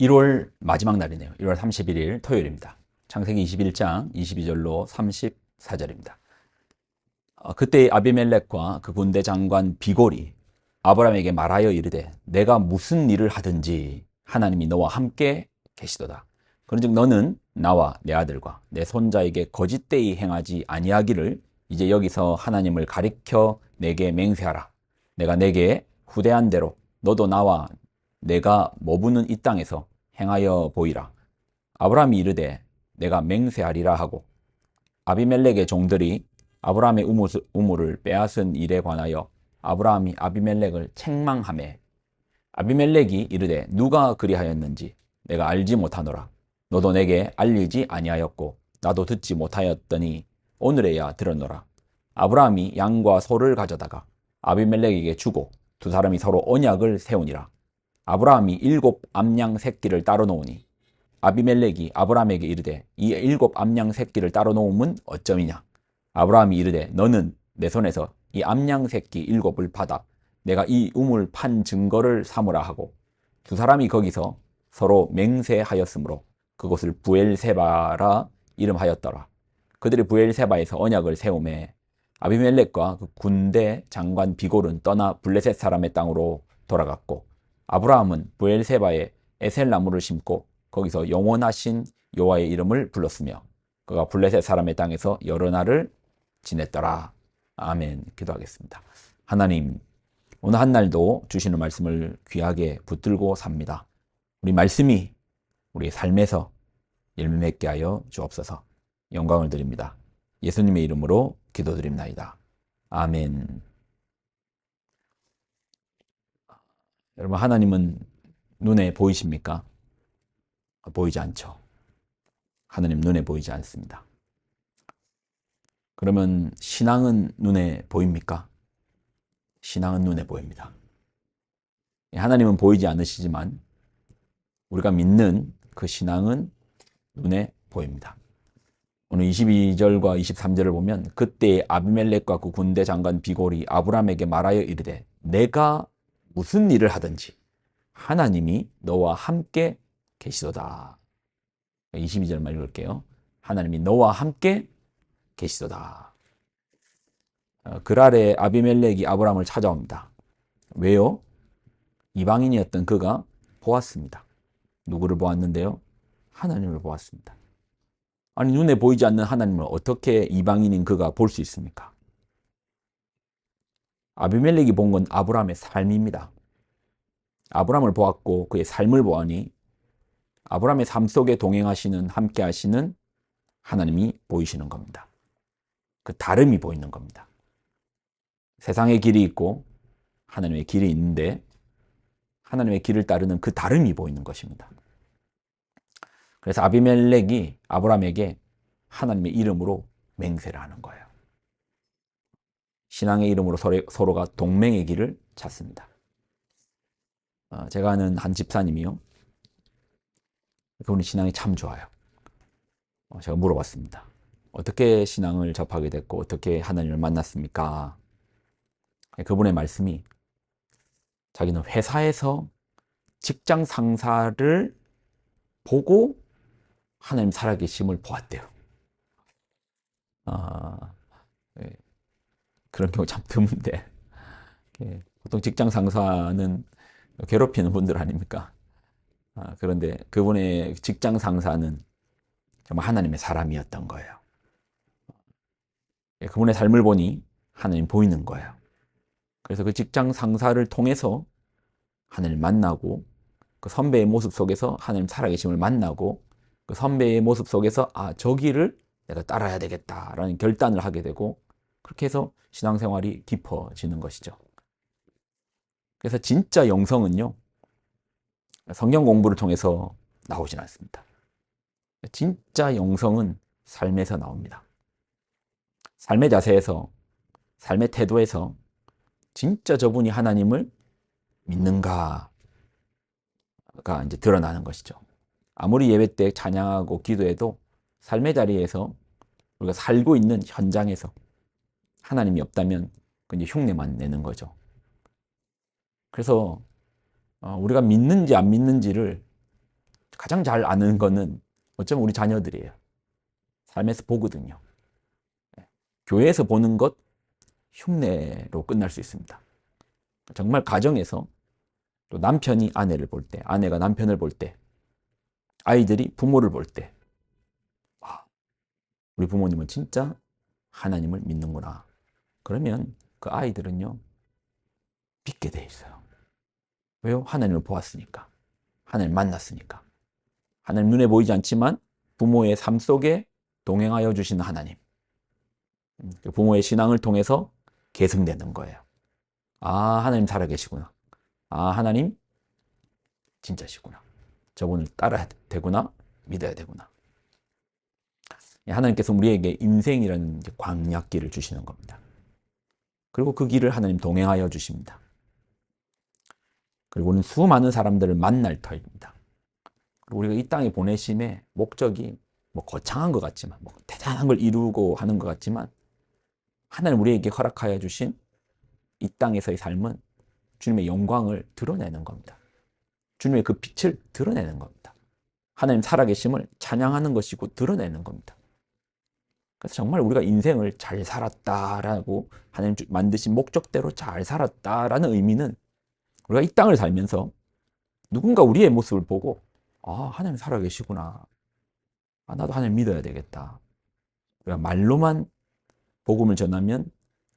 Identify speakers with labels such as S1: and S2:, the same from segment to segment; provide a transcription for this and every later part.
S1: 1월 마지막 날이네요. 1월 31일 토요일입니다. 창세기 21장 22절로 34절입니다. 그때 아비멜렉과 그 군대 장관 비골이 아브라함에게 말하여 이르되 내가 무슨 일을 하든지 하나님이 너와 함께 계시도다. 그런즉 너는 나와 내 아들과 내 손자에게 거짓되이 행하지 아니하기를 이제 여기서 하나님을 가리켜 내게 맹세하라. 내가 내게 후대한 대로 너도 나와 내가 머무는 이 땅에서 행하여 보이라. 아브라함이 이르되 내가 맹세하리라 하고 아비멜렉의 종들이 아브라함의 우물을 빼앗은 일에 관하여 아브라함이 아비멜렉을 책망하매 아비멜렉이 이르되 누가 그리하였는지 내가 알지 못하노라. 너도 내게 알리지 아니하였고 나도 듣지 못하였더니 오늘에야 들었노라. 아브라함이 양과 소를 가져다가 아비멜렉에게 주고 두 사람이 서로 언약을 세우니라. 아브라함이 7 암양 새끼를 따로 놓으니 아비멜렉이 아브라함에게 이르되 이 7 암양 새끼를 따로 놓음은 어쩌미냐. 아브라함이 이르되 너는 내 손에서 이 암양 새끼 7을 받아 내가 이 우물 판 증거를 삼으라 하고 두 사람이 거기서 서로 맹세하였으므로 그곳을 부엘세바라 이름하였더라. 그들이 부엘세바에서 언약을 세우매 아비멜렉과 그 군대 장관 비골은 떠나 블레셋 사람의 땅으로 돌아갔고 아브라함은 부엘세바에 에셀나무를 심고 거기서 영원하신 여호와의 이름을 불렀으며 그가 블레셋 사람의 땅에서 여러 날을 지냈더라. 아멘. 기도하겠습니다. 하나님, 오늘 한 날도 주시는 말씀을 귀하게 붙들고 삽니다. 우리 말씀이 우리 삶에서 열매 맺게 하여 주옵소서. 영광을 드립니다. 예수님의 이름으로 기도드립나이다. 아멘. 여러분, 하나님은 눈에 보이십니까? 보이지 않죠. 하나님 눈에 보이지 않습니다. 그러면 신앙은 눈에 보입니까? 신앙은 눈에 보입니다. 하나님은 보이지 않으시지만 우리가 믿는 그 신앙은 눈에 보입니다. 오늘 22절과 23절을 보면 그때 아비멜렉과 그 군대 장관 비골이 아브라함에게 말하여 이르되 내가 무슨 일을 하든지 하나님이 너와 함께 계시도다. 22절만 읽을게요. 하나님이 너와 함께 계시도다. 그날에 아비멜렉이 아브라함을 찾아옵니다. 왜요? 이방인이었던 그가 보았습니다. 누구를 보았는데요? 하나님을 보았습니다. 아니, 눈에 보이지 않는 하나님을 어떻게 이방인인 그가 볼 수 있습니까? 아비멜렉이 본 건 아브라함의 삶입니다. 아브라함을 보았고 그의 삶을 보아니 아브라함의 삶 속에 동행하시는, 함께 하시는 하나님이 보이시는 겁니다. 그 다름이 보이는 겁니다. 세상의 길이 있고 하나님의 길이 있는데 하나님의 길을 따르는 그 다름이 보이는 것입니다. 그래서 아비멜렉이 아브라함에게 하나님의 이름으로 맹세를 하는 거예요. 신앙의 이름으로 서로가 동맹의 길을 찾습니다. 제가 아는 한 집사님이요. 그분이 신앙이 참 좋아요. 제가 물어봤습니다. 어떻게 신앙을 접하게 됐고 어떻게 하나님을 만났습니까? 그분의 말씀이 자기는 회사에서 직장 상사를 보고 하나님 살아계심을 보았대요. 예, 그런 경우 참 드문데 보통 직장 상사는 괴롭히는 분들 아닙니까? 그런데 그분의 직장 상사는 정말 하나님의 사람이었던 거예요. 그분의 삶을 보니 하나님 보이는 거예요. 그래서 그 직장 상사를 통해서 하나님을 만나고 그 선배의 모습 속에서 하나님 살아계심을 만나고 그 선배의 모습 속에서 저 길을 내가 따라야 되겠다라는 결단을 하게 되고 그렇게 해서 신앙생활이 깊어지는 것이죠. 그래서 진짜 영성은요, 성경 공부를 통해서 나오진 않습니다. 진짜 영성은 삶에서 나옵니다. 삶의 자세에서, 삶의 태도에서 진짜 저분이 하나님을 믿는가가 이제 드러나는 것이죠. 아무리 예배 때 찬양하고 기도해도 삶의 자리에서 우리가 살고 있는 현장에서 하나님이 없다면 이제 흉내만 내는 거죠. 그래서 우리가 믿는지 안 믿는지를 가장 잘 아는 거는 어쩌면 우리 자녀들이에요. 삶에서 보거든요. 교회에서 보는 것 흉내로 끝날 수 있습니다. 정말 가정에서 또 남편이 아내를 볼 때, 아내가 남편을 볼 때, 아이들이 부모를 볼 때, 와, 우리 부모님은 진짜 하나님을 믿는구나. 그러면 그 아이들은요, 믿게 돼 있어요. 왜요? 하나님을 보았으니까. 하나님을 만났으니까. 하나님 눈에 보이지 않지만 부모의 삶 속에 동행하여 주시는 하나님. 부모의 신앙을 통해서 계승되는 거예요. 아, 하나님 살아계시구나. 아, 하나님 진짜시구나. 저분을 따라야 되구나. 믿어야 되구나. 하나님께서 우리에게 인생이라는 광약길을 주시는 겁니다. 그리고 그 길을 하나님 동행하여 주십니다. 그리고 우리는 수많은 사람들을 만날 터입니다. 그리고 우리가 이 땅에 보내심의 목적이 뭐 거창한 것 같지만, 뭐 대단한 걸 이루고 하는 것 같지만, 하나님 우리에게 허락하여 주신 이 땅에서의 삶은 주님의 영광을 드러내는 겁니다. 주님의 그 빛을 드러내는 겁니다. 하나님 살아계심을 찬양하는 것이고 드러내는 겁니다. 그래서 정말 우리가 인생을 잘 살았다라고 하나님 만드신 목적대로 잘 살았다라는 의미는 우리가 이 땅을 살면서 누군가 우리의 모습을 보고 아, 하나님 살아계시구나. 아, 나도 하나님 믿어야 되겠다. 우리가 말로만 복음을 전하면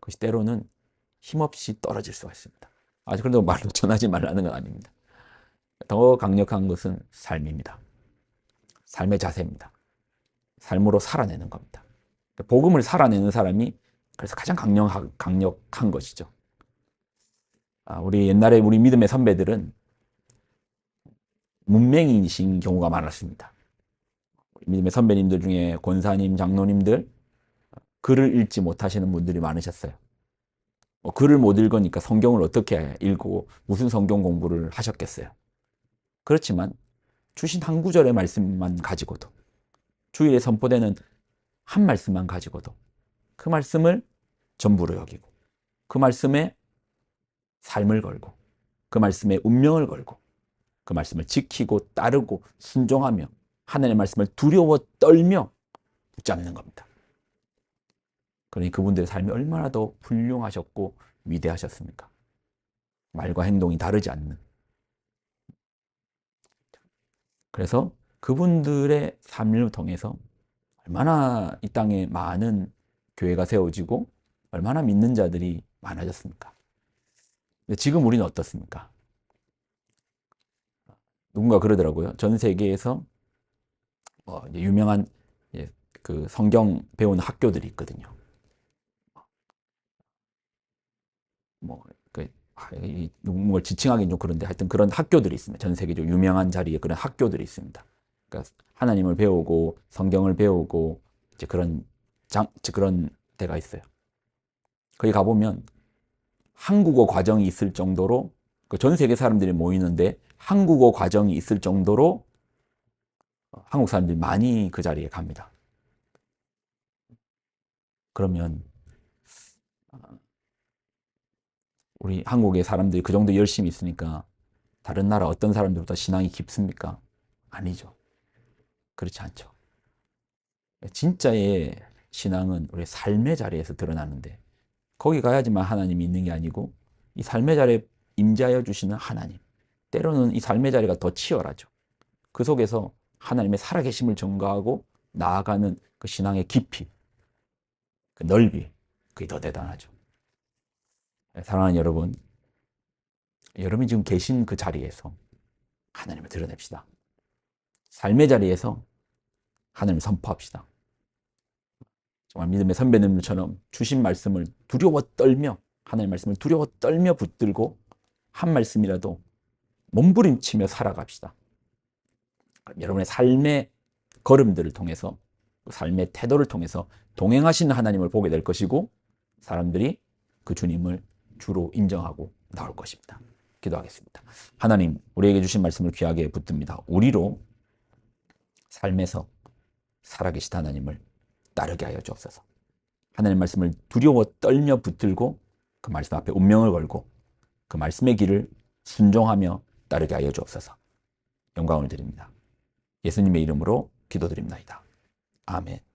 S1: 그것이 때로는 힘없이 떨어질 수가 있습니다. 그런데 말로 전하지 말라는 건 아닙니다. 더 강력한 것은 삶입니다. 삶의 자세입니다. 삶으로 살아내는 겁니다. 복음을 살아내는 사람이 그래서 가장 강력한 것이죠. 우리 옛날에 우리 믿음의 선배들은 문맹이신 경우가 많았습니다. 믿음의 선배님들 중에 권사님, 장로님들 글을 읽지 못하시는 분들이 많으셨어요. 글을 못 읽으니까 성경을 어떻게 읽고 무슨 성경 공부를 하셨겠어요. 그렇지만 주신 한 구절의 말씀만 가지고도 주일에 선포되는 한 말씀만 가지고도 그 말씀을 전부로 여기고 그 말씀에 삶을 걸고 그 말씀에 운명을 걸고 그 말씀을 지키고 따르고 순종하며 하나님의 말씀을 두려워 떨며 붙잡는 겁니다. 그러니 그분들의 삶이 얼마나 더 훌륭하셨고 위대하셨습니까? 말과 행동이 다르지 않는. 그래서 그분들의 삶을 통해서 얼마나 이 땅에 많은 교회가 세워지고 얼마나 믿는 자들이 많아졌습니까? 근데 지금 우리는 어떻습니까? 누군가 그러더라고요. 전 세계에서 이제 유명한 그 성경 배우는 학교들이 있거든요. 누군가를 지칭하기는 좀 그런데 하여튼 그런 학교들이 있습니다. 전 세계적으로 유명한 자리에 그런 학교들이 있습니다. 그러니까 하나님을 배우고 성경을 배우고 이제 그런 데가 있어요. 거기 가보면 한국어 과정이 있을 정도로 전 세계 사람들이 모이는데 한국어 과정이 있을 정도로 한국 사람들이 많이 그 자리에 갑니다. 그러면 우리 한국의 사람들이 그 정도 열심히 있으니까 다른 나라 어떤 사람들보다 신앙이 깊습니까? 아니죠. 그렇지 않죠. 진짜의 신앙은 우리 삶의 자리에서 드러나는데 거기 가야지만 하나님이 있는 게 아니고 이 삶의 자리에 임재하여 주시는 하나님, 때로는 이 삶의 자리가 더 치열하죠. 그 속에서 하나님의 살아계심을 전가하고 나아가는 그 신앙의 깊이, 그 넓이, 그게 더 대단하죠. 사랑하는 여러분, 여러분이 지금 계신 그 자리에서 하나님을 드러냅시다. 삶의 자리에서 하나님을 선포합시다. 정말 믿음의 선배님들처럼 주신 말씀을 두려워 떨며 하나님의 말씀을 두려워 떨며 붙들고 한 말씀이라도 몸부림치며 살아갑시다. 여러분의 삶의 걸음들을 통해서 삶의 태도를 통해서 동행하시는 하나님을 보게 될 것이고 사람들이 그 주님을 주로 인정하고 나올 것입니다. 기도하겠습니다. 하나님, 우리에게 주신 말씀을 귀하게 붙듭니다. 우리로 삶에서 살아계신 하나님을 따르게 하여 주옵소서. 하나님 말씀을 두려워 떨며 붙들고 그 말씀 앞에 운명을 걸고 그 말씀의 길을 순종하며 따르게 하여 주옵소서. 영광을 드립니다. 예수님의 이름으로 기도드립나이다. 아멘.